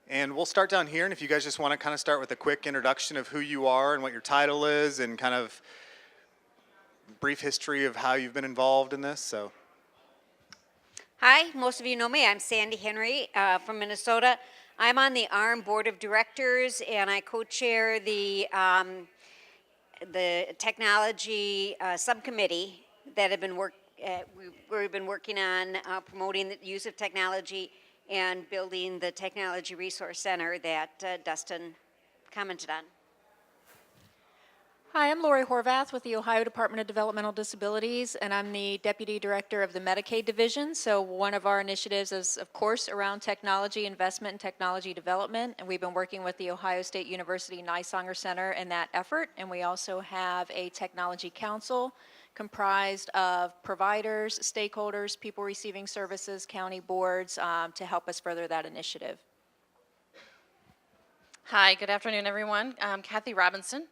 And we'll start down here, and if you guys just want to kind of start with a quick introduction of who you are and what your title is and kind of brief history of how you've been involved in this. So, Hi, most of you know me. I'm Sandy Henry from Minnesota. I'm on the ARRM Board of Directors, and I co-chair the technology subcommittee that we've been working on promoting the use of technology and building the Technology Resource Center that Dustin commented on. Hi, I'm Lori Horvath with the Ohio Department of Developmental Disabilities, and I'm the Deputy Director of the Medicaid Division. So one of our initiatives is, of course, around technology investment and technology development, and we've been working with the Ohio State University Nysonger Center in that effort, and we also have a technology council comprised of providers, stakeholders, people receiving services, county boards, to help us further that initiative. Hi, good afternoon, everyone. I'm Cathy Robinson.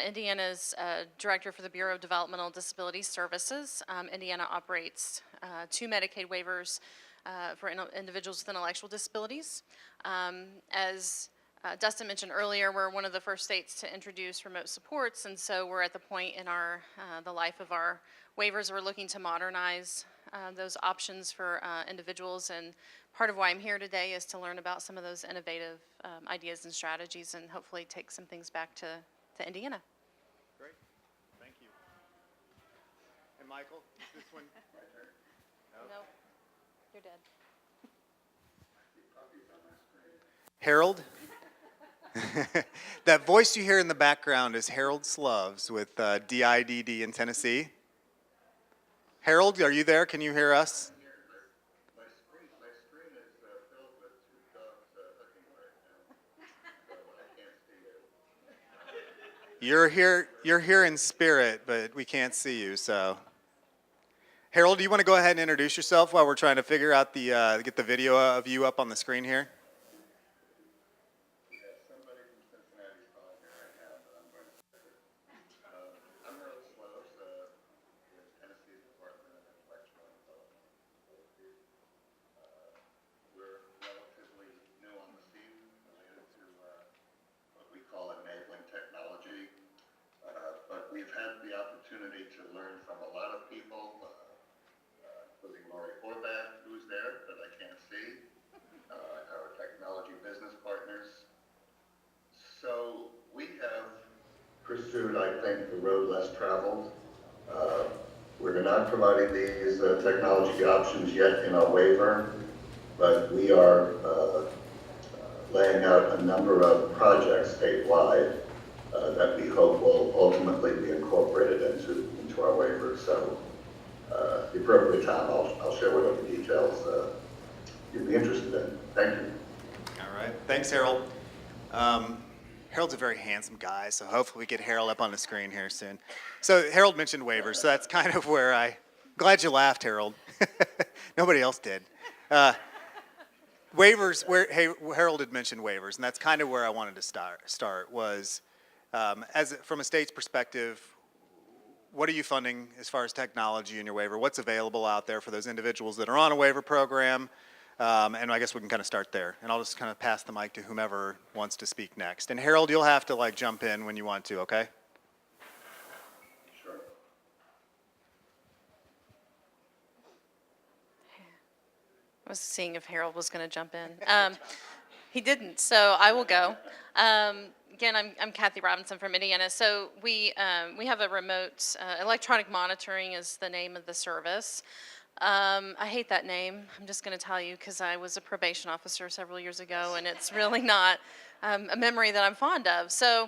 Indiana's Director for the Bureau of Developmental Disability Services. Indiana operates 2 Medicaid waivers for individuals with intellectual disabilities. As Dustin mentioned earlier, we're one of the first states to introduce remote supports, and so we're at the point in the life of our waivers we're looking to modernize those options for individuals, and part of why I'm here today is to learn about some of those innovative ideas and strategies and hopefully take some things back to Indiana. great. Thank you. And Michael, is this one? No, you're dead. Harold? That voice you hear in the background is Harold Sloves with DIDD in Tennessee. Harold, are you there? Can you hear us? My screen is filled with 2 dogs hooking right now, so I can't see you. You're here in spirit, but we can't see you, so. Harold, do you want to go ahead and introduce yourself while we're trying to figure out get the video of you up on the screen here? We have somebody from Cincinnati calling me right now, but I'm going to say it. I'm Harold Sloves with Tennessee's Department of Intellectual and Developmental Disabilities. We're relatively new on the scene related to what we call enabling technology, but we've had the opportunity to learn from a lot of people, including Lori Horvath, who's there, that I can't see, our technology business partners. So we have pursued, I think, the road less traveled. We're not providing these technology options yet in our waiver, but we are laying out a number of projects statewide that we hope will ultimately be incorporated into our waiver. So the appropriate time, I'll share whatever details you'd be interested in. Thank you. All right. Thanks, Harold. Harold's a very handsome guy, so hopefully we get Harold up on the screen here soon. So Harold mentioned waivers, so that's kind of where glad you laughed, Harold. Nobody else did. Waivers, Harold had mentioned waivers, and that's kind of where I wanted to start was, from a state's perspective, what are you funding as far as technology in your waiver? What's available out there for those individuals that are on a waiver program? And I guess we can kind of start there. And I'll just kind of pass the mic to whomever wants to speak next. And Harold, you'll have to jump in when you want to, okay? Sure. I was seeing if Harold was going to jump in. He didn't, so I will go. Again, I'm Cathy Robinson from Indiana. So we have a remote electronic monitoring is the name of the service. I hate that name. I'm just going to tell you because I was a probation officer several years ago, and it's really not a memory that I'm fond of. So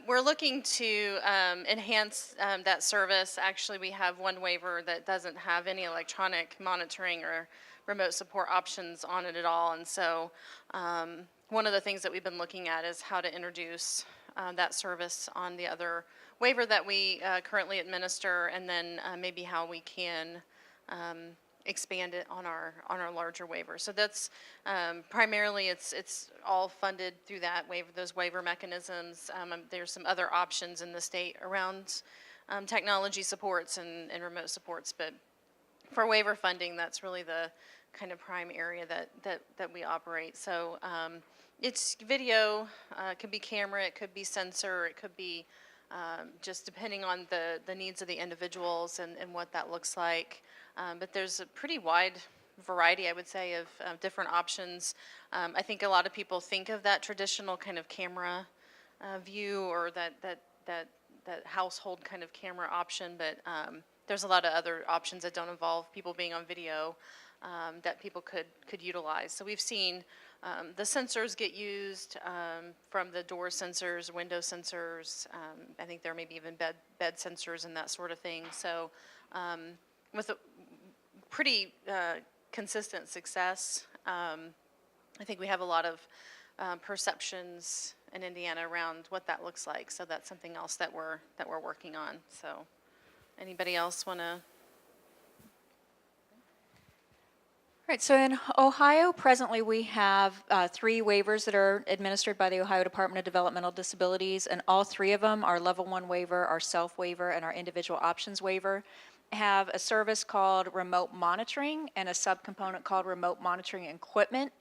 we're looking to enhance that service. Actually, we have one waiver that doesn't have any electronic monitoring or remote support options on it at all. And so one of the things that we've been looking at is how to introduce that service on the other waiver that we currently administer, and then maybe how we can expand it on our larger waiver. So that's primarily it's all funded through that waiver, those waiver mechanisms. There's some other options in the state around technology supports and remote supports, but for waiver funding, that's really the kind of prime area that we operate. So it's video, it could be camera, it could be sensor, it could be just depending on the needs of the individuals and what that looks like. But there's a pretty wide variety, I would say, of different options. I think a lot of people think of that traditional kind of camera view or that household kind of camera option, but there's a lot of other options that don't involve people being on video that people could utilize. So we've seen the sensors get used from the door sensors, window sensors. I think there may be even bed sensors and that sort of thing. So with a pretty consistent success, I think we have a lot of perceptions in Indiana around what that looks like. So that's something else that we're working on. So anybody else want to? Right, so in Ohio, presently we have 3 waivers that are administered by the Ohio Department of Developmental Disabilities, and all 3 of them, our Level 1 waiver, our self waiver, and our individual options waiver, have a service called remote monitoring and a subcomponent called remote monitoring equipment.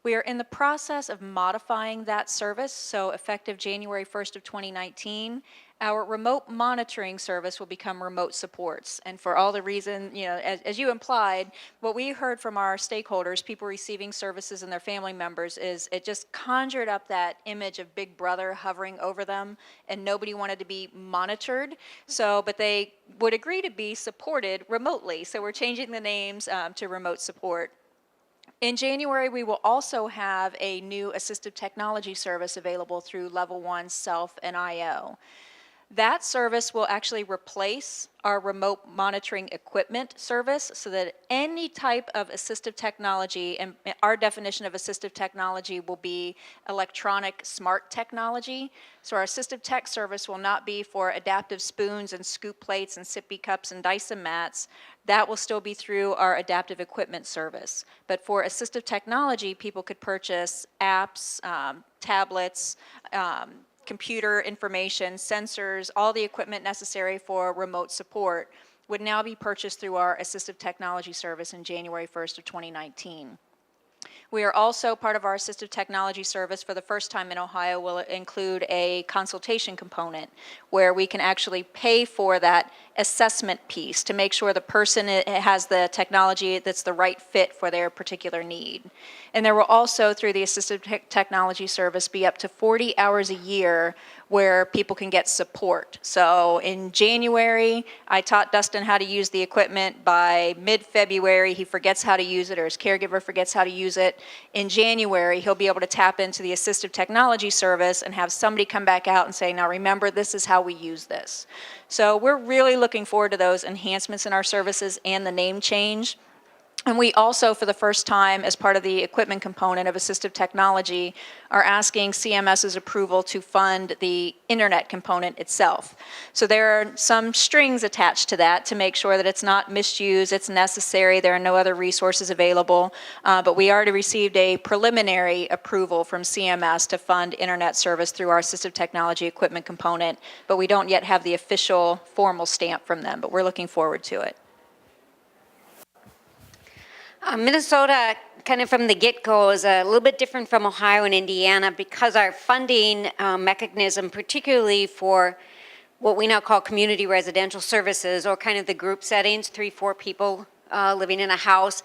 We are in the process of modifying that service, so effective January 1st of 2019, our remote monitoring service will become remote supports. And for all the reason, as you implied, what we heard from our stakeholders, people receiving services and their family members, is it just conjured up that image of Big Brother hovering over them, and nobody wanted to be monitored. So, but they would agree to be supported remotely. So we're changing the names to remote support. In January, we will also have a new assistive technology service available through Level 1 Self and IO. That service will actually replace our remote monitoring equipment service so that any type of assistive technology, and our definition of assistive technology will be electronic smart technology. So our assistive tech service will not be for adaptive spoons and scoop plates and sippy cups and Dyson mats. That will still be through our adaptive equipment service. But for assistive technology, people could purchase apps, tablets, computer information, sensors, all the equipment necessary for remote support would now be purchased through our assistive technology service in January 1st of 2019. We are also, part of our assistive technology service for the first time in Ohio, will include a consultation component where we can actually pay for that assessment piece to make sure the person has the technology that's the right fit for their particular need. And there will also, through the assistive technology service, be up to 40 hours a year where people can get support. So in January, I taught Dustin how to use the equipment. By mid-February, he forgets how to use it, or his caregiver forgets how to use it. In January, he'll be able to tap into the assistive technology service and have somebody come back out and say, now remember, this is how we use this. So we're really looking forward to those enhancements in our services and the name change. And we also, for the first time, as part of the equipment component of assistive technology, are asking CMS's approval to fund the internet component itself. So there are some strings attached to that to make sure that it's not misused, it's necessary, there are no other resources available. But we already received a preliminary approval from CMS to fund internet service through our assistive technology equipment component, but we don't yet have the official formal stamp from them, but we're looking forward to it. Minnesota, kind of from the get-go, is a little bit different from Ohio and Indiana because our funding mechanism, particularly for what we now call community residential services, or kind of the group settings, 3-4 people living in a house,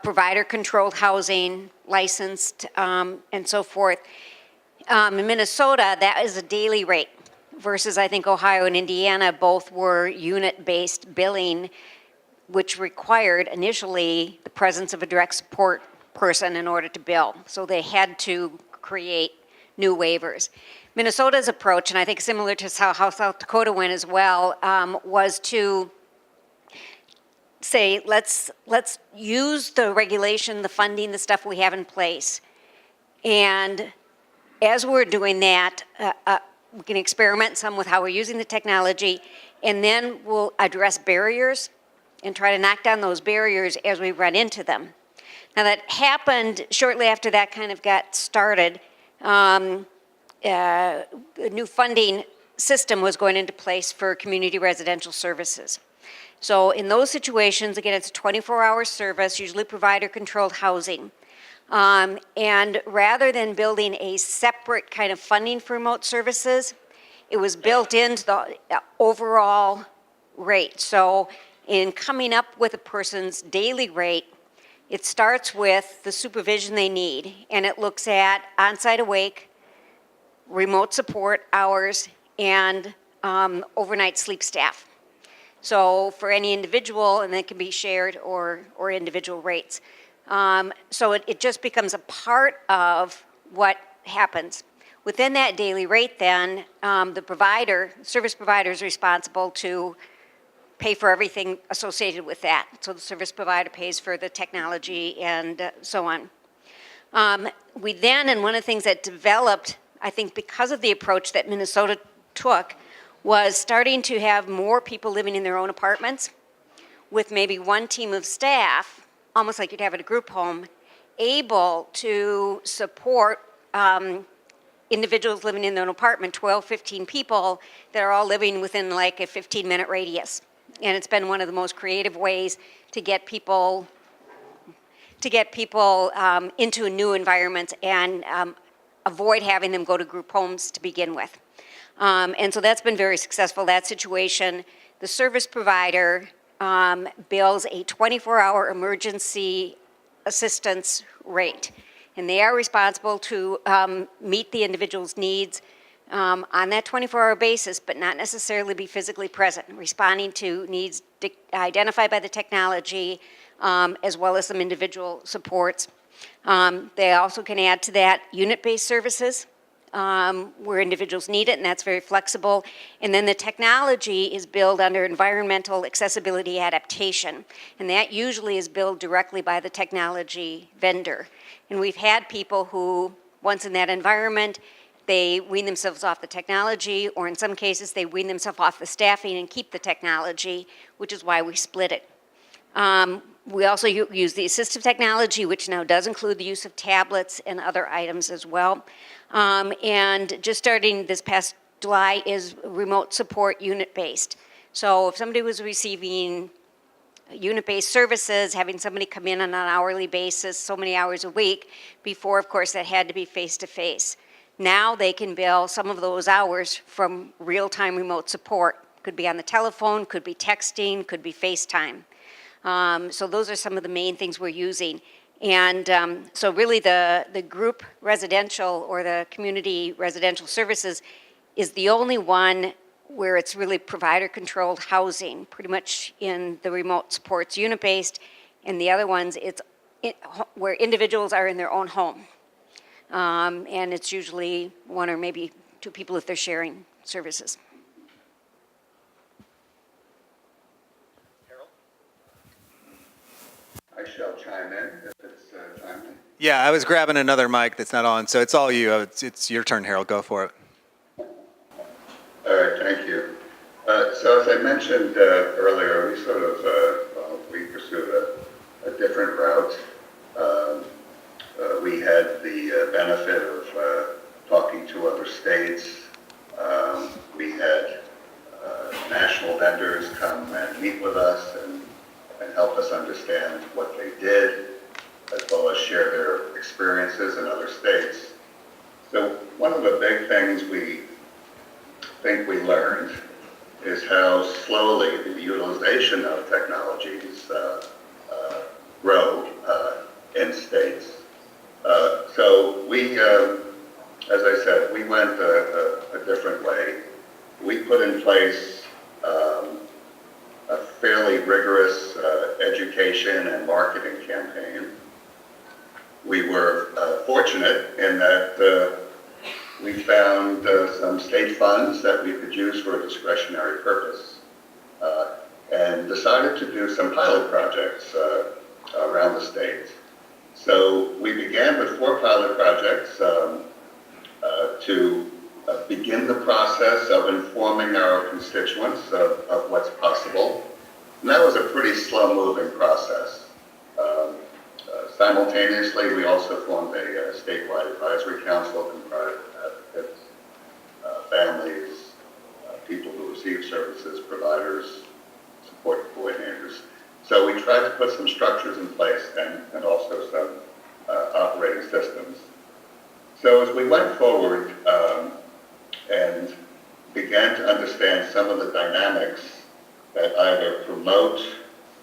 provider-controlled housing, licensed, and so forth. In Minnesota, that is a daily rate versus, I think, Ohio and Indiana both were unit-based billing, which required initially the presence of a direct support person in order to bill. So they had to create new waivers. Minnesota's approach, and I think similar to how South Dakota went as well, was to say, let's use the regulation, the funding, the stuff we have in place. And as we're doing that, we can experiment some with how we're using the technology, and then we'll address barriers and try to knock down those barriers as we run into them. Now that happened shortly after that kind of got started. A new funding system was going into place for community residential services. So in those situations, again, it's a 24-hour service, usually provider-controlled housing. And rather than building a separate kind of funding for remote services, it was built into the overall rate. So in coming up with a person's daily rate, it starts with the supervision they need, and it looks at on-site awake, remote support hours, and overnight sleep staff. So for any individual, and it can be shared or individual rates. So it just becomes a part of what happens. Within that daily rate then, the service provider is responsible to pay for everything associated with that. So the service provider pays for the technology and so on. We then, and one of the things that developed, I think because of the approach that Minnesota took, was starting to have more people living in their own apartments with maybe one team of staff, almost like you'd have at a group home, able to support individuals living in their own apartment, 12, 15 people that are all living within like a 15-minute radius. And it's been one of the most creative ways to get people into a new environment and avoid having them go to group homes to begin with. And so that's been very successful, that situation. The service provider bills a 24-hour emergency assistance rate. And they are responsible to meet the individual's needs on that 24-hour basis, but not necessarily be physically present, responding to needs identified by the technology, as well as some individual supports. They also can add to that unit-based services where individuals need it, and that's very flexible. And then the technology is billed under environmental accessibility adaptation, and that usually is billed directly by the technology vendor. And we've had people who, once in that environment, they wean themselves off the technology, or in some cases, they wean themselves off the staffing and keep the technology, which is why we split it. We also use the assistive technology, which now does include the use of tablets and other items as well. And just starting this past July is remote support unit-based. So if somebody was receiving unit-based services, having somebody come in on an hourly basis, so many hours a week, before, of course, that had to be face-to-face. Now they can bill some of those hours from real-time remote support. Could be on the telephone, could be texting, could be FaceTime. So those are some of the main things we're using. And so really the group residential or the community residential services is the only one where it's really provider-controlled housing, pretty much in the remote supports unit-based, and the other ones, it's where individuals are in their own home. And it's usually one or maybe two people if they're sharing services. I shall chime in if it's timely. Yeah, I was grabbing another mic that's not on, so it's all you. It's your turn, Harold. Go for it. All right, thank you. So as I mentioned earlier, we sort of we pursued a different route. We had the benefit of talking to other states. We had national vendors come and meet with us and help us understand what they did, as well as share their experiences in other states. So one of the big things we think we learned is how slowly the utilization of technologies grow in states. So we, as I said, we went a different way. We put in place a fairly rigorous education and marketing campaign. We were fortunate in that we found some state funds that we could use for a discretionary purpose and decided to do some pilot projects around the state. So we began with 4 pilot projects to begin the process of informing our constituents of what's possible. And that was a pretty slow-moving process. Simultaneously, we also formed a statewide advisory council comprised of advocates, families, people who receive services, providers, support coordinators. So we tried to put some structures in place and also some operating systems. So as we went forward and began to understand some of the dynamics that either promote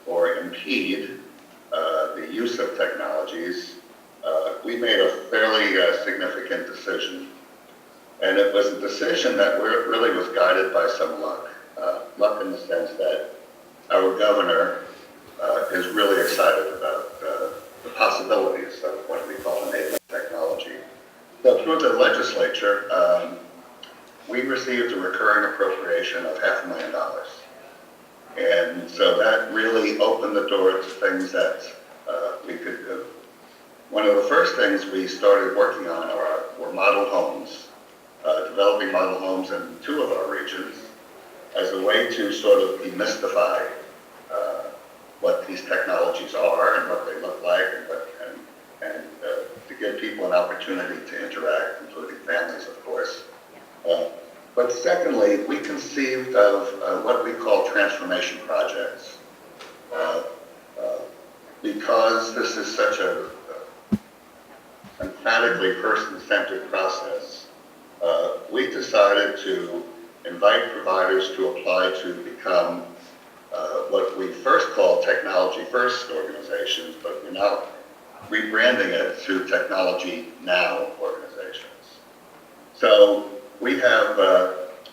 or impede the use of technologies, we made a fairly significant decision. And it was a decision that really was guided by some luck. Luck in the sense that our governor is really excited about the possibilities of what we call enabling technology. So through the legislature, we received a recurring appropriation of $500,000. And so that really opened the door to things that we could do. One of the first things we started working on were model homes, developing model homes in 2 of our regions as a way to sort of demystify what these technologies are and what they look like, and to give people an opportunity to interact, including families, of course. But secondly, we conceived of what we call transformation projects. Because this is such a emphatically person-centered process, we decided to invite providers to apply to become what we first called Technology First organizations, but we're now rebranding it to Technology Now organizations. So we have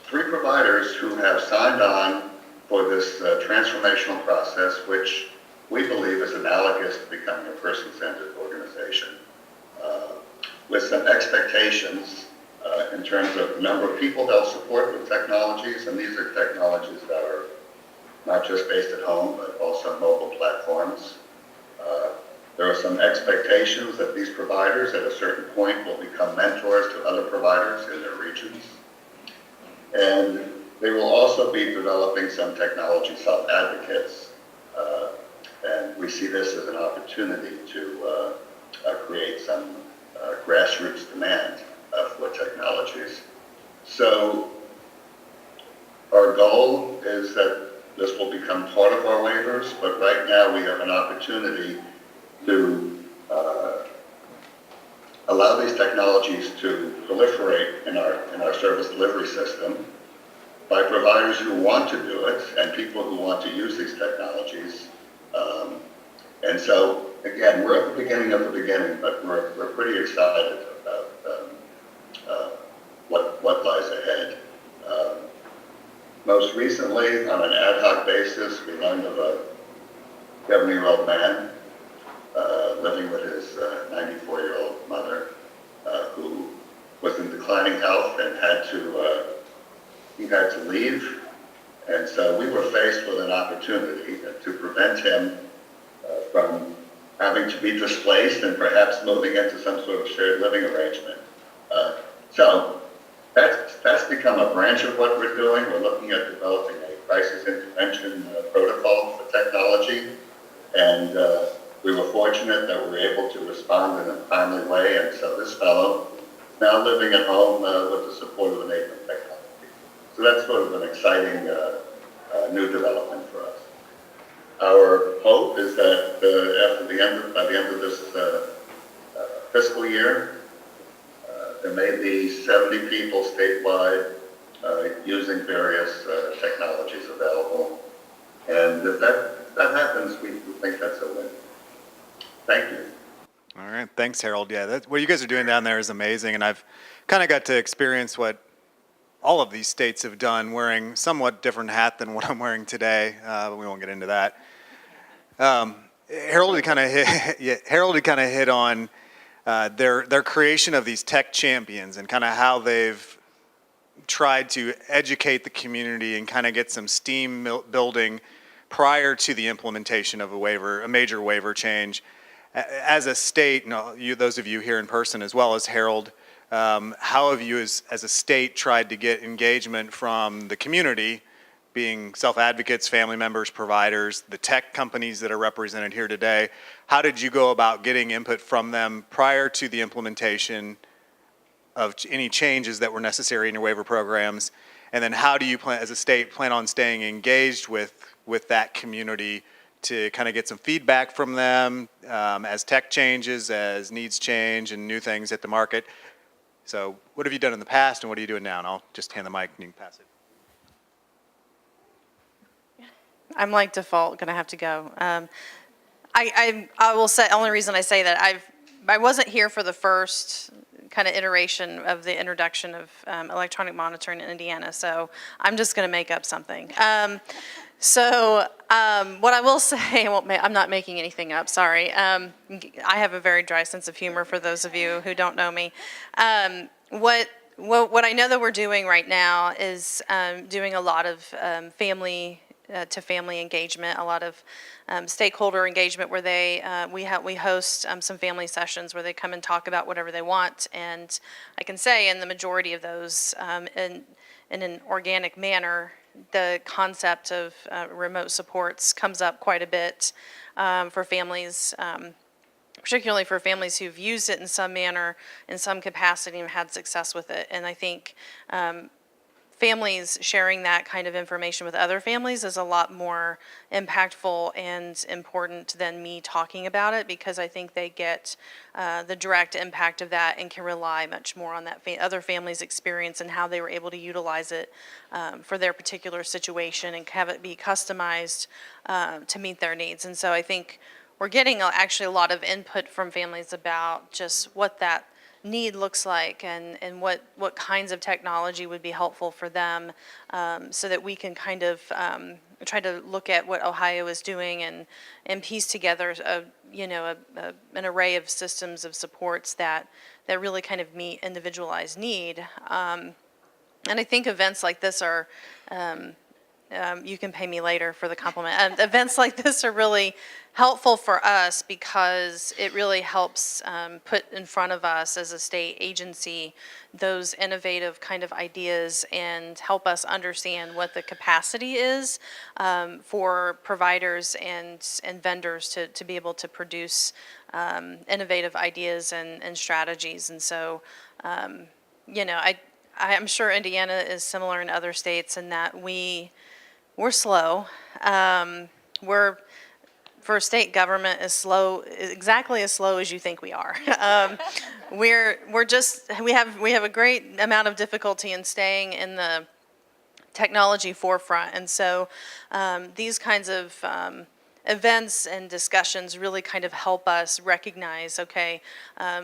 3 providers who have signed on for this transformational process, which we believe is analogous to becoming a person-centered organization, with some expectations in terms of the number of people they'll support with technologies, and these are technologies that are not just based at home, but also mobile platforms. There are some expectations that these providers at a certain point will become mentors to other providers in their regions. And they will also be developing some technology self-advocates. And we see this as an opportunity to create some grassroots demand for technologies. So our goal is that this will become part of our waivers, but right now we have an opportunity to allow these technologies to proliferate in our service delivery system by providers who want to do it and people who want to use these technologies. And so, again, we're at the beginning of the beginning, but we're pretty excited about what lies ahead. Most recently, on an ad hoc basis, we learned of a 70-year-old man living with his 94-year-old mother who was in declining health and he had to leave. And so we were faced with an opportunity to prevent him from having to be displaced and perhaps moving into some sort of shared living arrangement. So that's become a branch of what we're doing. We're looking at developing a crisis intervention protocol for technology. And we were fortunate that we were able to respond in a timely way. And so this fellow is now living at home with the support of enabling technology. So that's sort of an exciting new development for us. Our hope is that by the end of this fiscal year, there may be 70 people statewide using various technologies available. And if that happens, we think that's a win. Thank you. All right, thanks, Harold. Yeah, what you guys are doing down there is amazing, and I've kind of got to experience what all of these states have done, wearing somewhat different hat than what I'm wearing today, but we won't get into that. Harold had kind of hit on their creation of these tech champions and kind of how they've tried to educate the community and kind of get some steam building prior to the implementation of a major waiver change. As a state, those of you here in person as well as Harold, how have you as a state tried to get engagement from the community, being self-advocates, family members, providers, the tech companies that are represented here today? How did you go about getting input from them prior to the implementation of any changes that were necessary in your waiver programs? And then how do you plan, as a state, plan on staying engaged with with that community to kind of get some feedback from them as tech changes, as needs change, and new things hit the market. So what have you done in the past, and what are you doing now? And I'll just hand the mic and you can pass it. I'm like default going to have to go. I will say, only reason I say that, I wasn't here for the first kind of iteration of the introduction of electronic monitoring in Indiana, so I'm just going to make up something. What I will say, I'm not making anything up, sorry. I have a very dry sense of humor for those of you who don't know me. What I know that we're doing right now is doing a lot of family to family engagement, a lot of stakeholder engagement where we host some family sessions where they come and talk about whatever they want. And I can say in the majority of those, in an organic manner, the concept of remote supports comes up quite a bit for families, particularly for families who've used it in some manner, in some capacity, and had success with it. And I think families sharing that kind of information with other families is a lot more impactful and important than me talking about it, because I think they get the direct impact of that and can rely much more on that other family's experience and how they were able to utilize it for their particular situation and have it be customized to meet their needs. And so I think we're getting actually a lot of input from families about just what that need looks like and what kinds of technology would be helpful for them, so that we can kind of try to look at what Ohio is doing and piece together an array of systems of supports that really kind of meet individualized need. And I think events like this are, you can pay me later for the compliment. Events like this are really helpful for us because it really helps put in front of us as a state agency those innovative kind of ideas and help us understand what the capacity is for providers and vendors to be able to produce innovative ideas and strategies. And so, I'm sure Indiana is similar in other states in that we're slow. For state government is slow, exactly as slow as you think we are. We have a great amount of difficulty in staying in the technology forefront, and so these kinds of events and discussions really kind of help us recognize, okay,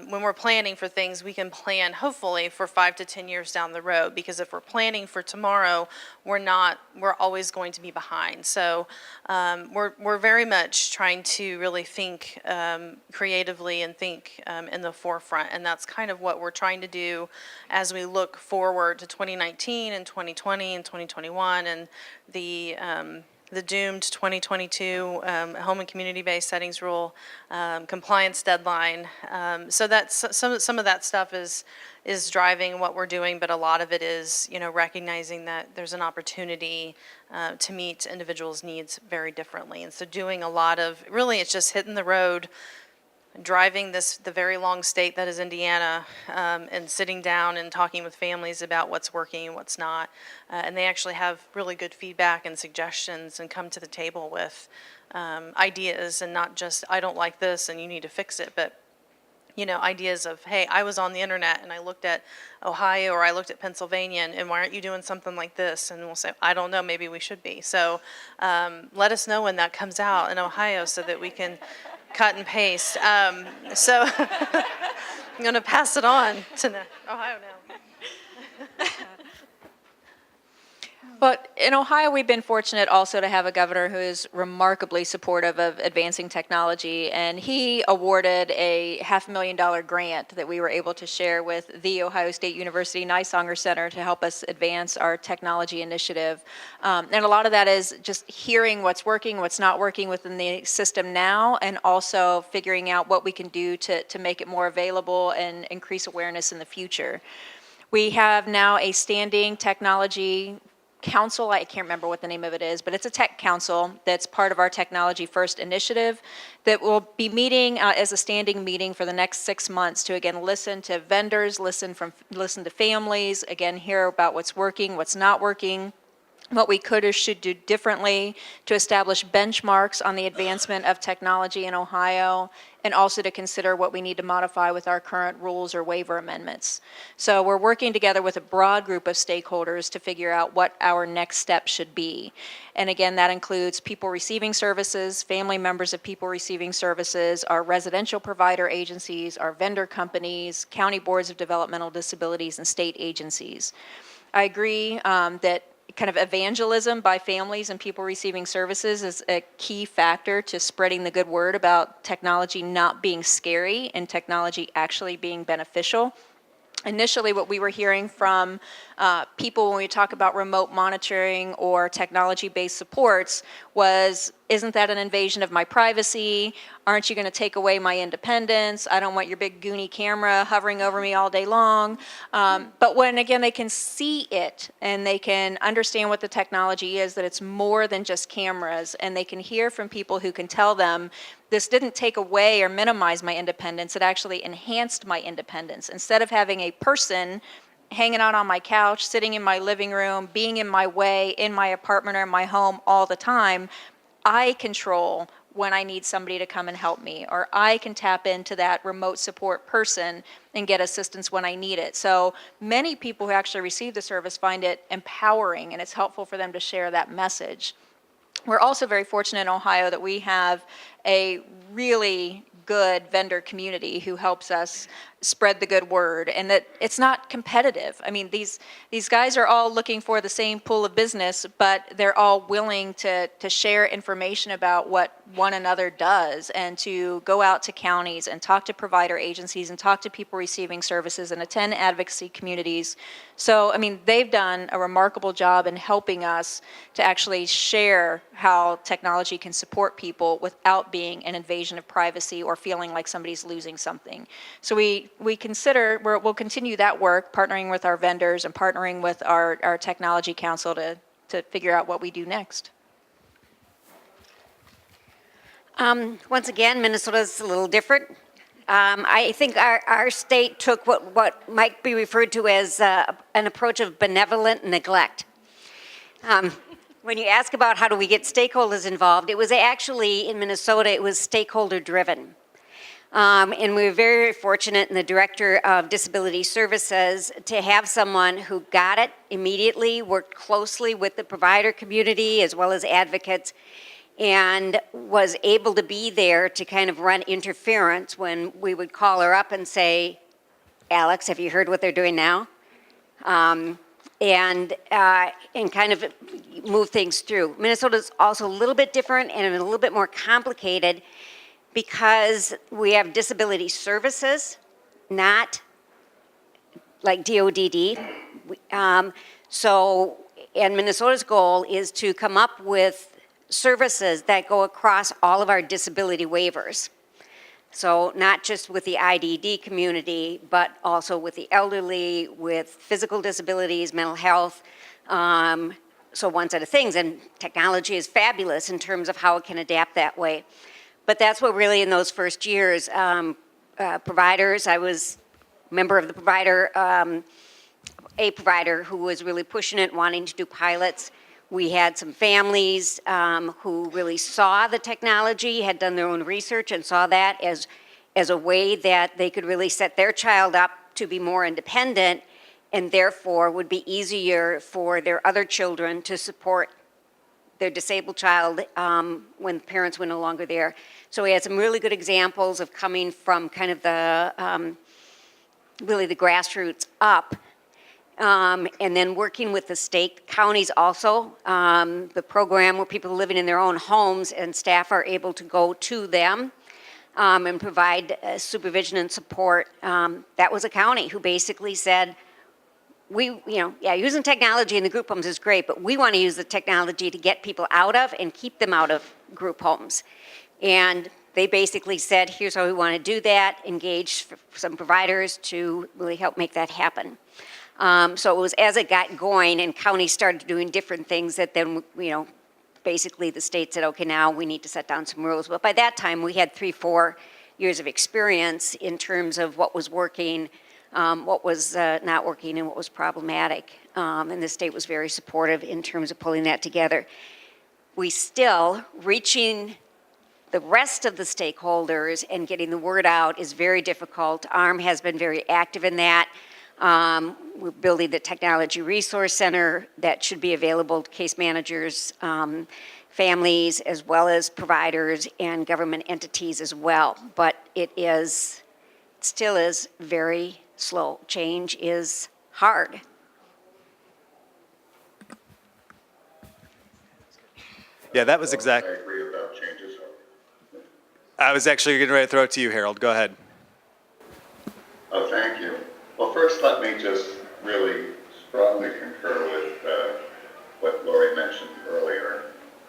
when we're planning for things, we can plan hopefully for 5 to 10 years down the road, because if we're planning for tomorrow, we're always going to be behind. So we're very much trying to really think creatively and think in the forefront, and that's kind of what we're trying to do as we look forward to 2019 and 2020 and 2021 and the doomed 2022 home and community-based settings rule compliance deadline. So that's some of that stuff is driving what we're doing, but a lot of it is recognizing that there's an opportunity to meet individuals' needs very differently. And so doing a lot of, really it's just hitting the road, driving the very long state that is Indiana, and sitting down and talking with families about what's working and what's not. And they actually have really good feedback and suggestions and come to the table with ideas, and not just, I don't like this and you need to fix it, but ideas of, hey, I was on the internet and I looked at Ohio or I looked at Pennsylvania, and why aren't you doing something like this? And we'll say, I don't know, maybe we should be. So let us know when that comes out in Ohio so that we can cut and paste. So I'm going to pass it on to Ohio now. But in Ohio, we've been fortunate also to have a governor who is remarkably supportive of advancing technology, and he awarded a $500,000 grant that we were able to share with the Ohio State University Nysonger Center to help us advance our technology initiative. And a lot of that is just hearing what's working, what's not working within the system now, and also figuring out what we can do to make it more available and increase awareness in the future. We have now a standing technology council, I can't remember what the name of it is, but it's a tech council that's part of our Technology First initiative that will be meeting as a standing meeting for the next 6 months to, again, listen to vendors, listen to families, again, hear about what's working, what's not working, what we could or should do differently to establish benchmarks on the advancement of technology in Ohio, and also to consider what we need to modify with our current rules or waiver amendments. So we're working together with a broad group of stakeholders to figure out what our next step should be. And again, that includes people receiving services, family members of people receiving services, our residential provider agencies, our vendor companies, county boards of developmental disabilities, and state agencies. I agree that kind of evangelism by families and people receiving services is a key factor to spreading the good word about technology not being scary and technology actually being beneficial. Initially, what we were hearing from people when we talk about remote monitoring or technology-based supports was, isn't that an invasion of my privacy? Aren't you going to take away my independence? I don't want your big goony camera hovering over me all day long. But when, again, they can see it and they can understand what the technology is, that it's more than just cameras, and they can hear from people who can tell them, this didn't take away or minimize my independence, it actually enhanced my independence. Instead of having a person hanging out on my couch, sitting in my living room, being in my way, in my apartment or in my home all the time, I control when I need somebody to come and help me, or I can tap into that remote support person and get assistance when I need it. So many people who actually receive the service find it empowering, and it's helpful for them to share that message. We're also very fortunate in Ohio that we have a really good vendor community who helps us spread the good word, and that it's not competitive. I mean, these guys are all looking for the same pool of business, but they're all willing to share information about what one another does, and to go out to counties and talk to provider agencies and talk to people receiving services and attend advocacy communities. So, I mean, they've done a remarkable job in helping us to actually share how technology can support people without being an invasion of privacy or feeling like somebody's losing something. So we'll continue that work, partnering with our vendors and partnering with our technology council to figure out what we do next. Once again, Minnesota's a little different. I think our state took what might be referred to as an approach of benevolent neglect. When you ask about how do we get stakeholders involved, it was actually, in Minnesota, it was stakeholder driven. And we were very fortunate in the Director of Disability Services to have someone who got it immediately, worked closely with the provider community as well as advocates, and was able to be there to kind of run interference when we would call her up and say, Alex, have you heard what they're doing now? And kind of move things through. Minnesota's also a little bit different and a little bit more complicated because we have disability services, not like DODD. And Minnesota's goal is to come up with services that go across all of our disability waivers. So not just with the IDD community, but also with the elderly, with physical disabilities, mental health, so one set of things. And technology is fabulous in terms of how it can adapt that way. But that's what really in those first years, providers, I was a member of the provider, a provider who was really pushing it, wanting to do pilots. We had some families who really saw the technology, had done their own research and saw that as a way that they could really set their child up to be more independent, and therefore would be easier for their other children to support their disabled child when parents were no longer there. So we had some really good examples of coming from kind of the, really the grassroots up. And then working with the state, counties also, the program where people are living in their own homes and staff are able to go to them and provide supervision and support. That was a county who basically said, using technology in the group homes is great, but we want to use the technology to get people out of and keep them out of group homes. And they basically said, here's how we want to do that, engage some providers to really help make that happen. So it was as it got going and counties started doing different things that then, basically the state said, okay, now we need to set down some rules. But by that time, we had 3-4 years of experience in terms of what was working what was not working and what was problematic. And the state was very supportive in terms of pulling that together. We still, reaching the rest of the stakeholders and getting the word out is very difficult. ARRM has been very active in that. We're building the Technology Resource Center that should be available to case managers, families, as well as providers and government entities as well. But it still is very slow. Change is hard. Yeah, that was I exact. agree about changes. I was actually getting ready to throw it to you, Harold. Go ahead. Oh, thank you. Well, first, let me just really strongly concur with what Lori mentioned earlier.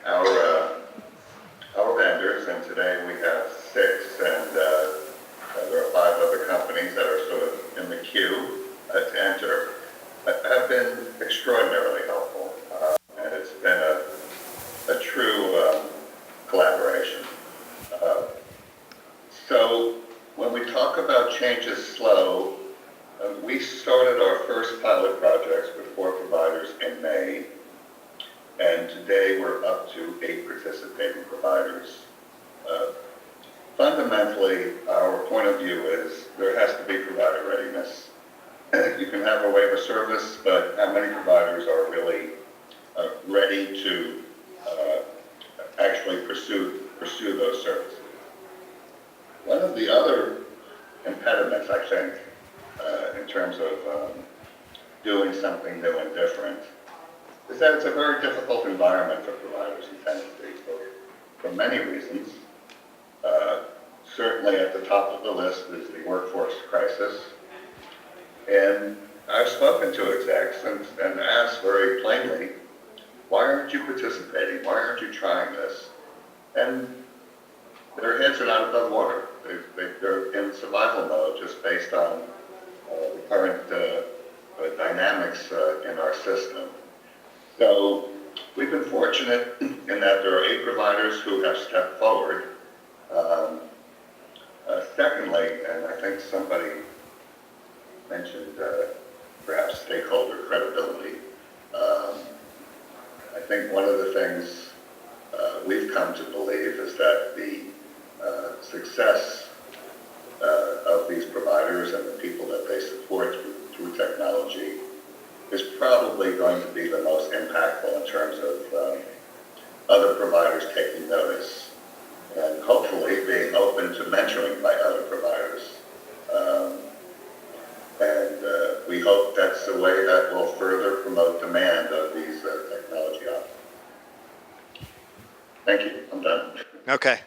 Our vendors, and today we have 6, and there are 5 other companies that are sort of in the queue to enter, have been extraordinarily helpful, and it's been a true collaboration. So when we talk about change is slow, we started our first pilot projects with 4 providers in May, and today we're up to 8 participating providers. Fundamentally, our point of view is there has to be provider readiness. You can have a waiver service, but how many providers are really ready to actually pursue those services? One of the other impediments, I think, in terms of doing something new and different, is that it's a very difficult environment for providers in Tennessee for many reasons. Certainly at the top of the list is the workforce crisis. And I've spoken to execs and asked very plainly, why aren't you participating? Why aren't you trying this? And their heads are not above water. They're in survival mode just based on the current dynamics in our system. So we've been fortunate in that there are 8 providers who have stepped forward. Secondly, and I think somebody mentioned perhaps stakeholder credibility. I think one of the things we've come to believe is that the success of these providers and the people that they support through technology is probably going to be the most impactful in terms of other providers taking notice and hopefully being open to mentoring by other providers. We hope that's the way that will further promote demand of these technology options. Thank you. I'm done. Okay.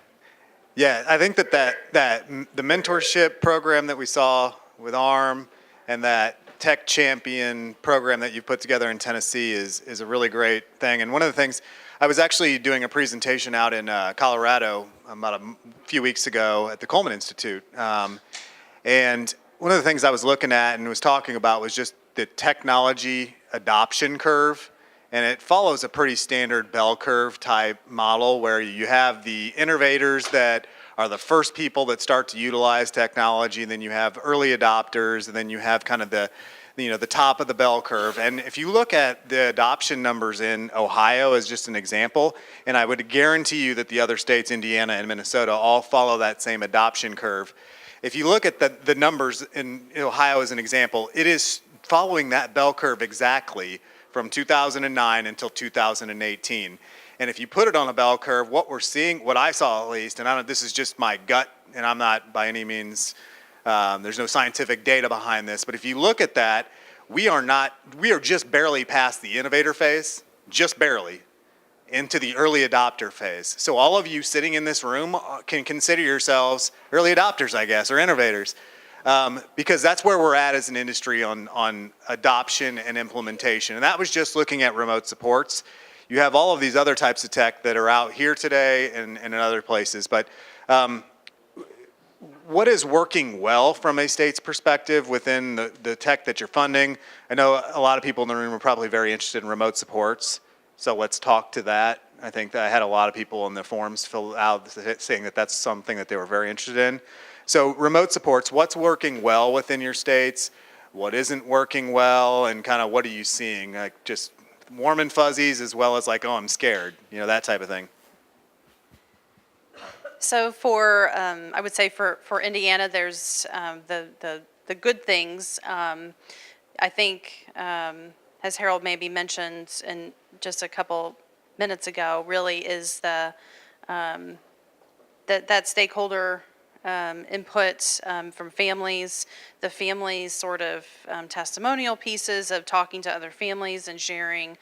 Yeah, I think that the mentorship program that we saw with ARRM and that Tech Champion program that you put together in Tennessee is a really great thing. And one of the things, I was actually doing a presentation out in Colorado about a few weeks ago at the Coleman Institute. And one of the things I was looking at and was talking about was just the technology adoption curve. And it follows a pretty standard bell curve type model where you have the innovators that are the first people that start to utilize technology, and then you have early adopters, and then you have kind of the top of the bell curve. And if you look at the adoption numbers in Ohio as just an example, and I would guarantee you that the other states, Indiana and Minnesota, all follow that same adoption curve. If you look at the numbers in Ohio as an example, it is following that bell curve exactly from 2009 until 2018. And if you put it on a bell curve, what we're seeing, what I saw at least, and this is just my gut, and I'm not by any means, there's no scientific data behind this, but if you look at that, we are just barely past the innovator phase, just barely, into the early adopter phase. So all of you sitting in this room can consider yourselves early adopters, I guess, or innovators. Because that's where we're at as an industry on adoption and implementation. And that was just looking at remote supports. You have all of these other types of tech that are out here today and in other places. But what is working well from a state's perspective within the tech that you're funding? I know a lot of people in the room are probably very interested in remote supports. So let's talk to that. I think that I had a lot of people in the forums fill out saying that that's something that they were very interested in. So remote supports, what's working well within your states? what isn't working well, and kind of what are you seeing? Like just warm and fuzzies as well as like, oh, I'm scared, that type of thing. So for, I would say for Indiana, there's the good things. I think, as Harold maybe mentioned in just a couple minutes ago, really is that stakeholder input from families, the families sort of testimonial pieces of talking to other families and sharing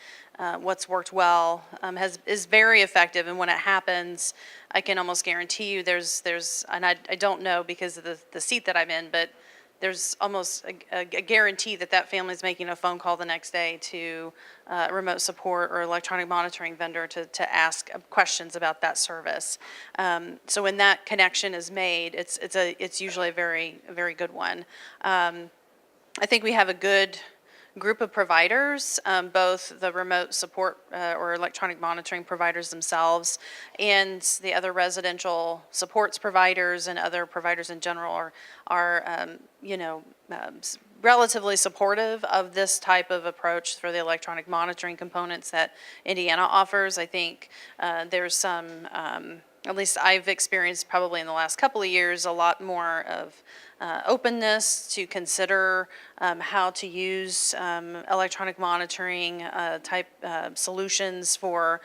what's worked well is very effective. And when it happens, I can almost guarantee you there's and I don't know because of the seat that I'm in, but there's almost a guarantee that family's making a phone call the next day to remote support or electronic monitoring vendor to ask questions about that service. So when that connection is made, it's usually a very good one. I think we have a good group of providers, both the remote support or electronic monitoring providers themselves and the other residential supports providers and other providers in general are relatively supportive of this type of approach for the electronic monitoring components that Indiana offers. I think there's some, at least I've experienced probably in the last couple of years, a lot more of openness to consider how to use electronic monitoring type solutions for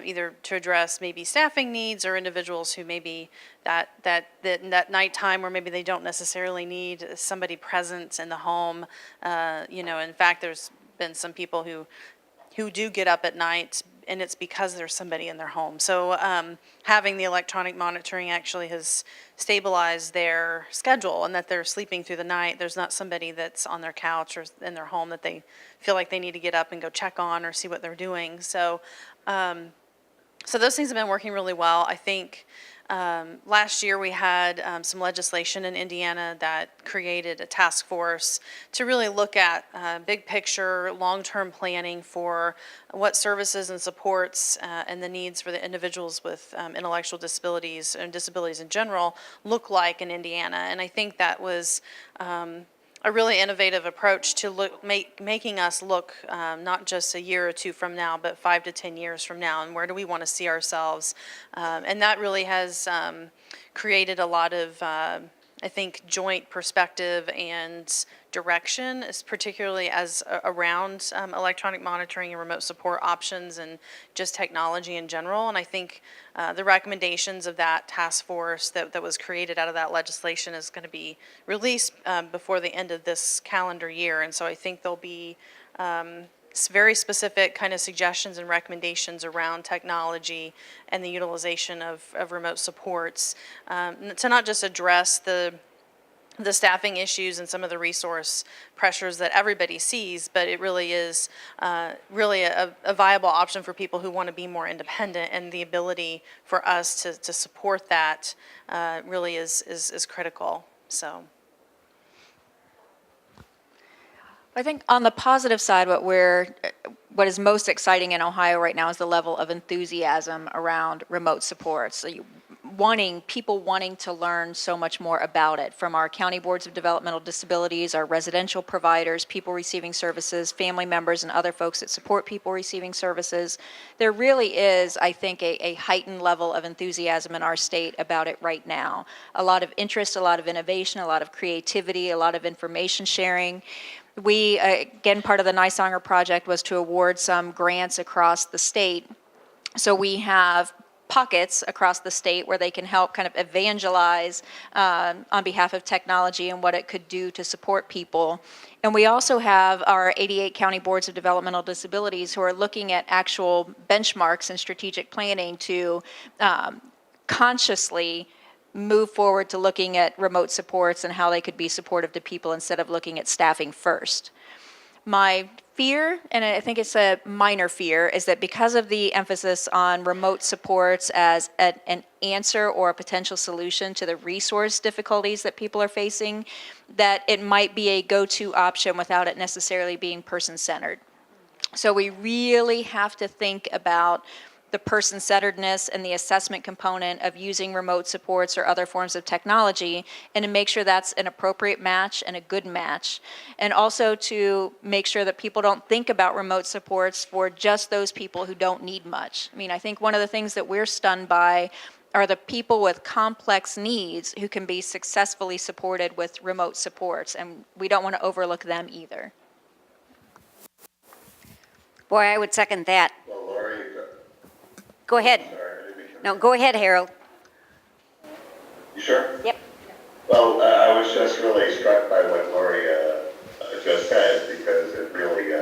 either to address maybe staffing needs or individuals who maybe that nighttime where maybe they don't necessarily need somebody present in the home. In fact, there's been some people who do get up at night, and it's because there's somebody in their home. So having the electronic monitoring actually has stabilized their schedule, and that they're sleeping through the night. There's not somebody that's on their couch or in their home that they feel like they need to get up and go check on or see what they're doing. So those things have been working really well. I think last year we had some legislation in Indiana that created a task force to really look at big picture, long-term planning for what services and supports and the needs for the individuals with intellectual disabilities and disabilities in general look like in Indiana. And I think that was a really innovative approach to making us look not just a year or two from now, but 5 to 10 years from now, and where do we want to see ourselves. And that really has created a lot of, I think, joint perspective and direction, particularly as around electronic monitoring and remote support options and just technology in general. And I think the recommendations of that task force that was created out of that legislation is going to be released before the end of this calendar year. And so I think there'll be very specific kind of suggestions and recommendations around technology and the utilization of remote supports to not just address the staffing issues and some of the resource pressures that everybody sees, but it really is really a viable option for people who want to be more independent, and the ability for us to support that really is critical. So I think on the positive side, what is most exciting in Ohio right now is the level of enthusiasm around remote support. So people wanting to learn so much more about it, from our county boards of developmental disabilities, our residential providers, people receiving services, family members, and other folks that support people receiving services. There really is, I think, a heightened level of enthusiasm in our state about it right now. A lot of interest, a lot of innovation, a lot of creativity, a lot of information sharing. We, again, part of the NYSONGER project was to award some grants across the state. So we have pockets across the state where they can help kind of evangelize on behalf of technology and what it could do to support people. And we also have our 88 county boards of developmental disabilities who are looking at actual benchmarks and strategic planning to consciously move forward to looking at remote supports and how they could be supportive to people instead of looking at staffing first. My fear, and I think it's a minor fear, is that because of the emphasis on remote supports as an answer or a potential solution to the resource difficulties that people are facing, that it might be a go-to option without it necessarily being person-centered. So we really have to think about the person-centeredness and the assessment component of using remote supports or other forms of technology, and to make sure that's an appropriate match and a good match. And also to make sure that people don't think about remote supports for just those people who don't need much. I mean, I think one of the things that we're stunned by are the people with complex needs who can be successfully supported with remote supports, and we don't want to overlook them either. Boy, I would second that. Well, Lori, Go ahead. sorry, I didn't mean to- No, go ahead, Harold. You sure? Yep. Well, I was just really struck by what Lori just said, because it's really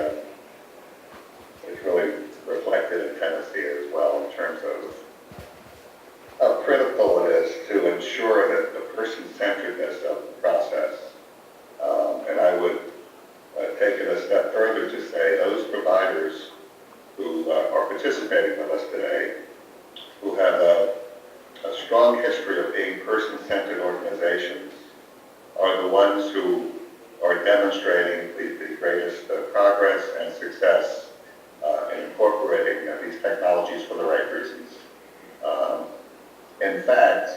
reflected in Tennessee as well, in terms of how critical it is to ensure that the person-centeredness of the process. And I would take it a step further to say those providers who are participating with us today, who have a strong history of being person-centered organizations, are the ones who are demonstrating the greatest progress and success in incorporating these technologies for the right reasons. In fact,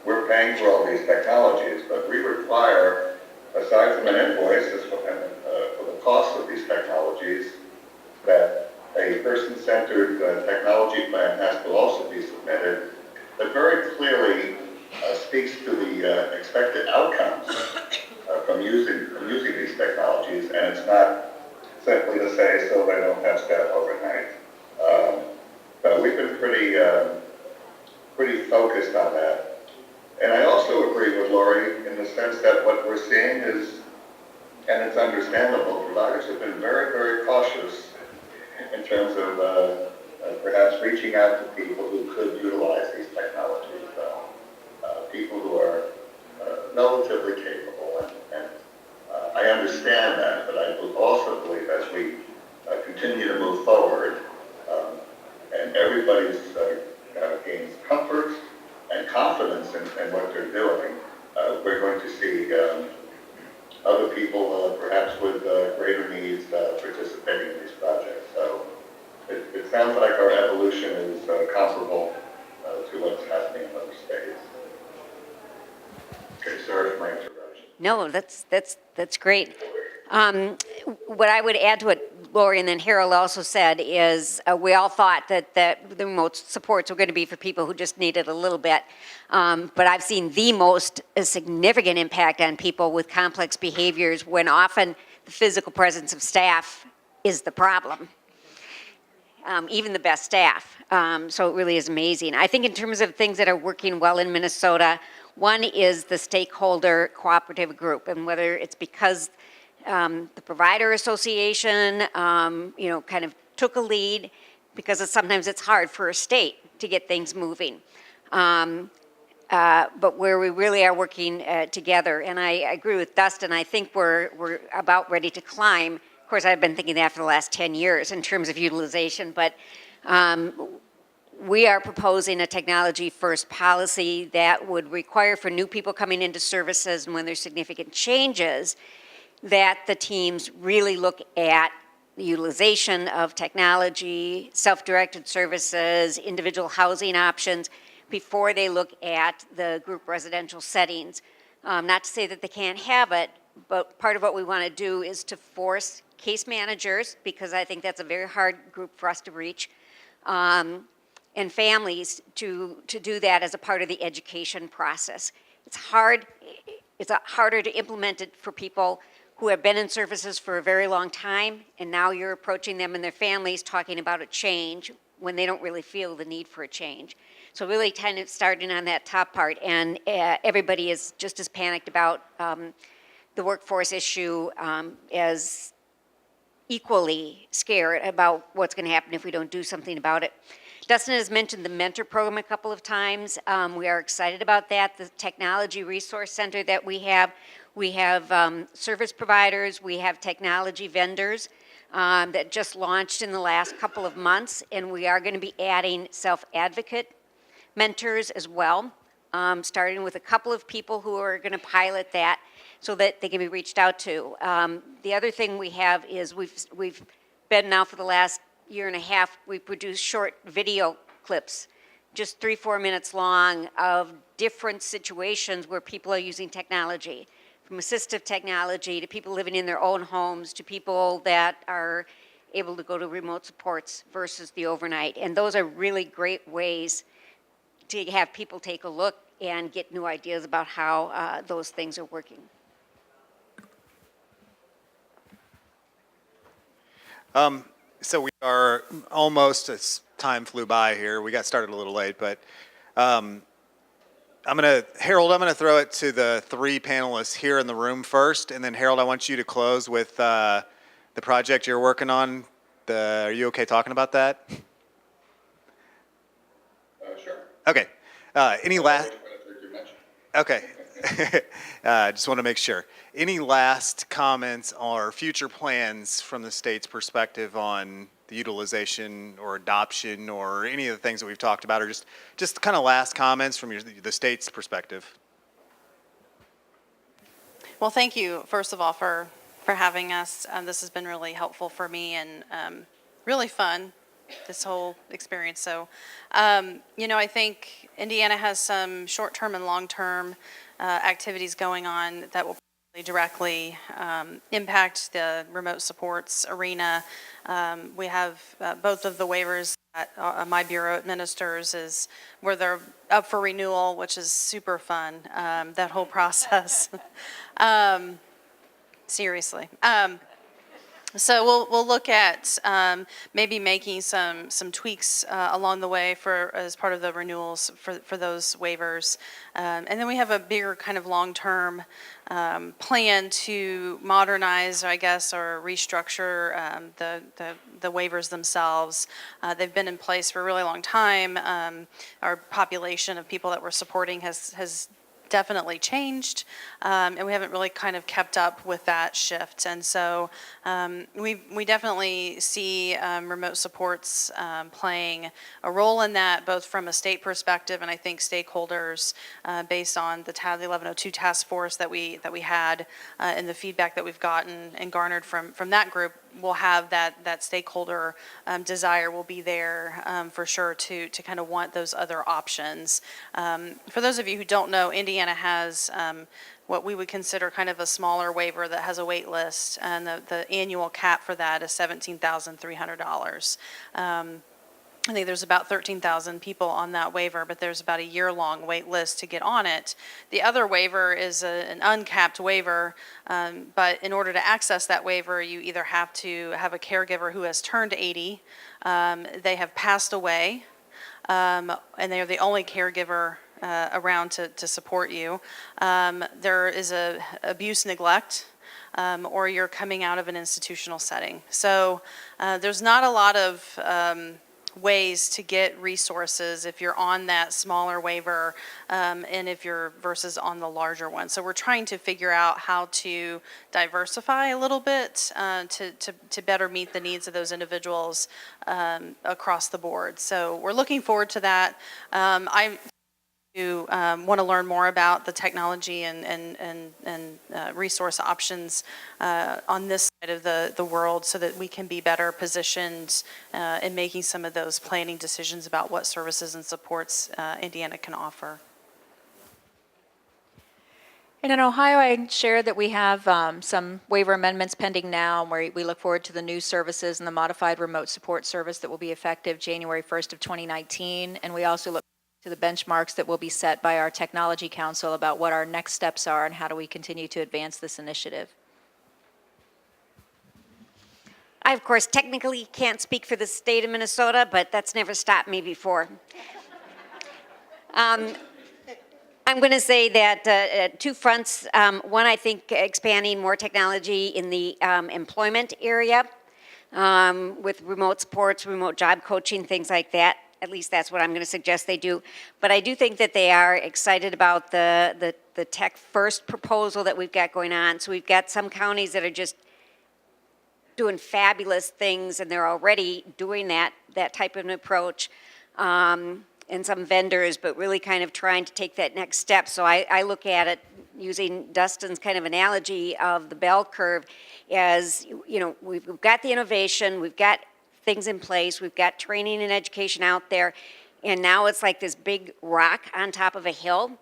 we're paying for all these technologies, but we require, aside from an invoice for the cost of these technologies, that a person-centered technology plan has to also be submitted that very clearly speaks to the expected outcomes from using these technologies, and it's not simply to say so they don't have staff overnight. But we've been pretty focused on that. And I also agree with Lori in the sense that what we're seeing is, and it's understandable, providers have been very, very cautious in terms of perhaps reaching out to people who could utilize these technologies, people who are relatively capable. And I understand that, but I also believe as we continue to move forward, and everybody's gains comfort and confidence in what they're doing, we're going to see other people perhaps with greater needs participating in these projects. So it sounds like our evolution is comparable to what's happening in other states. Okay, sorry for my interruption. No, that's great. What I would add to what Lori and then Harold also said is we all thought that the remote supports were going to be for people who just needed a little bit. But I've seen the most significant impact on people with complex behaviors when often the physical presence of staff is the problem. Even the best staff. So it really is amazing. I think in terms of things that are working well in Minnesota, one is the stakeholder cooperative group, and whether it's because the provider association, kind of took a lead, because sometimes it's hard for a state to get things moving. But where we really are working together, and I agree with Dustin, I think we're about ready to climb. Of course, I've been thinking that for the last 10 years in terms of utilization, but we are proposing a technology-first policy that would require for new people coming into services, and when there's significant changes, that the teams really look at the utilization of technology, self-directed services, individual housing options, before they look at the group residential settings. Not to say that they can't have it, but part of what we want to do is to force case managers, because I think that's a very hard group for us to reach, and families to do that as a part of the education process. It's hard. It's harder to implement it for people who have been in services for a very long time, and now you're approaching them and their families talking about a change when they don't really feel the need for a change. So really kind of starting on that top part, and everybody is just as panicked about the workforce issue as equally scared about what's going to happen if we don't do something about it. Dustin has mentioned the mentor program a couple of times. We are excited about that. The technology resource center that we have service providers, we have technology vendors that just launched in the last couple of months, and we are going to be adding self-advocate mentors as well, starting with a couple of people who are going to pilot that so that they can be reached out to. The other thing we have is we've been now for the last year and a half, we produced short video clips, just 3-4 minutes long, of different situations where people are using technology, from assistive technology to people living in their own homes to people that are able to go to remote supports versus the overnight. And those are really great ways to have people take a look and get new ideas about how those things are working. So we are almost, as time flew by here, we got started a little late, but Harold, I'm going to throw it to the three panelists here in the room first, and then Harold, I want you to close with the project you're working on. Are you okay talking about that? Sure. Okay. Any last? Which you mentioned. Okay. Just want to make sure. Any last comments or future plans from the state's perspective on the utilization or adoption or any of the things that we've talked about, or just kind of last comments from the state's perspective? Well, thank you, first of all, for having us. This has been really helpful for me and really fun, this whole experience. So, I think Indiana has some short-term and long-term activities going on that will directly impact the remote supports arena. We have both of the waivers that my bureau administers is where they're up for renewal, which is super fun, that whole process. Seriously. So we'll look at maybe making some tweaks along the way as part of the renewals for those waivers, and then we have a bigger kind of long-term plan to modernize, I guess, or restructure the waivers themselves. They've been in place for a really long time. Our population of people that we're supporting has definitely changed, and we haven't really kind of kept up with that shift. And so we definitely see remote supports playing a role in that, both from a state perspective, and I think stakeholders, based on the 1102 task force that we had, and the feedback that we've gotten and garnered from that group, will have that stakeholder desire will be there for sure to kind of want those other options. For those of you who don't know, Indiana has what we would consider kind of a smaller waiver that has a wait list, and the annual cap for that is $17,300. I think there's about 13,000 people on that waiver, but there's about a year-long wait list to get on it. The other waiver is an uncapped waiver, but in order to access that waiver, you either have to have a caregiver who has turned 80, they have passed away, and they are the only caregiver around to support you. There is a abuse, neglect, or you're coming out of an institutional setting. So there's not a lot of ways to get resources if you're on that smaller waiver, and if you're versus on the larger one. So we're trying to figure out how to diversify a little bit to better meet the needs of those individuals across the board. So we're looking forward to that. I want to learn more about the technology and resource options on this side of the world, so that we can be better positioned in making some of those planning decisions about what services and supports Indiana can offer. And in Ohio, I shared that we have some waiver amendments pending now, where we look forward to the new services and the modified remote support service that will be effective January 1st of 2019. And we also look to the benchmarks that will be set by our Technology Council about what our next steps are and how do we continue to advance this initiative. I, of course, technically can't speak for the state of Minnesota, but that's never stopped me before. I'm going to say that two fronts. One, I think expanding more technology in the employment area with remote supports, remote job coaching, things like that. At least that's what I'm going to suggest they do. But I do think that they are excited about the Tech First proposal that we've got going on. So we've got some counties that are just doing fabulous things, and they're already doing that type of an approach, and some vendors, but really kind of trying to take that next step. So I look at it using Dustin's kind of analogy of the bell curve as, we've got the innovation, we've got things in place. We've got training and education out there. And now it's like this big rock on top of a hill.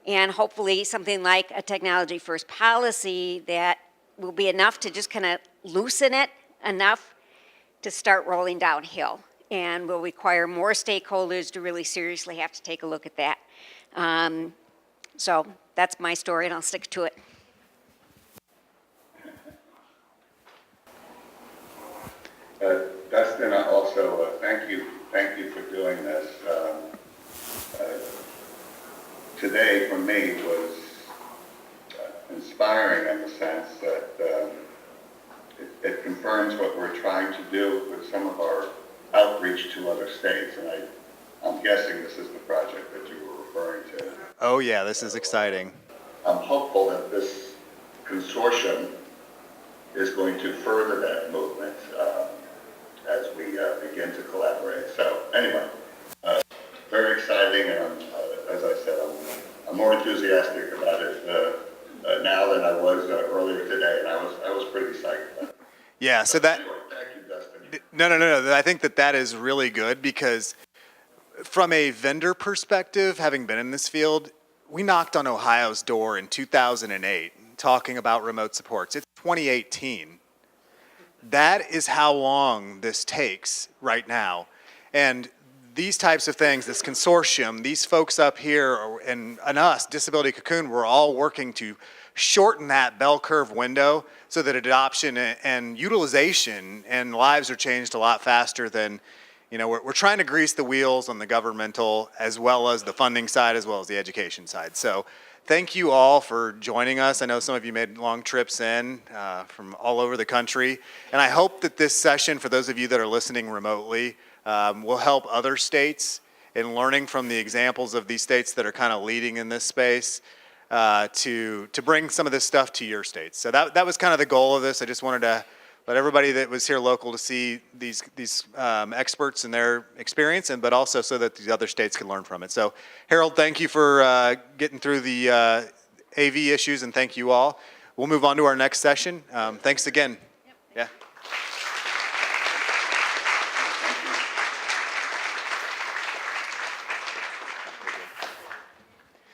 And hopefully something like a technology first policy that will be enough to just kind of loosen it enough to start rolling downhill. And will require more stakeholders to really seriously have to take a look at that. So that's my story, and I'll stick to it. Dustin, also, thank you for doing this. Today, for me, was inspiring in the sense that it confirms what we're trying to do with some of our outreach to other states, and I'm guessing this is the project that you were referring to. Oh yeah, this is exciting. I'm hopeful that this consortium is going to further that movement as we begin to collaborate. So anyway, very exciting, and as I said, I'm more enthusiastic about it now than I was earlier today, and I was pretty psyched about it. Yeah, so that, Anyway, thank you, Dustin. no. I think that is really good because from a vendor perspective, having been in this field, we knocked on Ohio's door in 2008 talking about remote supports. It's 2018. That is how long this takes right now. And these types of things, this consortium, these folks up here and us, Disability Cocoon, we're all working to shorten that bell curve window so that adoption and utilization and lives are changed a lot faster than, you know, we're trying to grease the wheels on the governmental as well as the funding side as well as the education side. So thank you all for joining us. I know some of you made long trips in from all over the country. And I hope that this session, for those of you that are listening remotely, will help other states in learning from the examples of these states that are kind of leading in this space to bring some of this stuff to your states. So that was kind of the goal of this. I just wanted to let everybody that was here local to see these experts and their experience, but also so that these other states can learn from it. So Harold, thank you for getting through the AV issues, and thank you all. We'll move on to our next session. Thanks again. Yeah.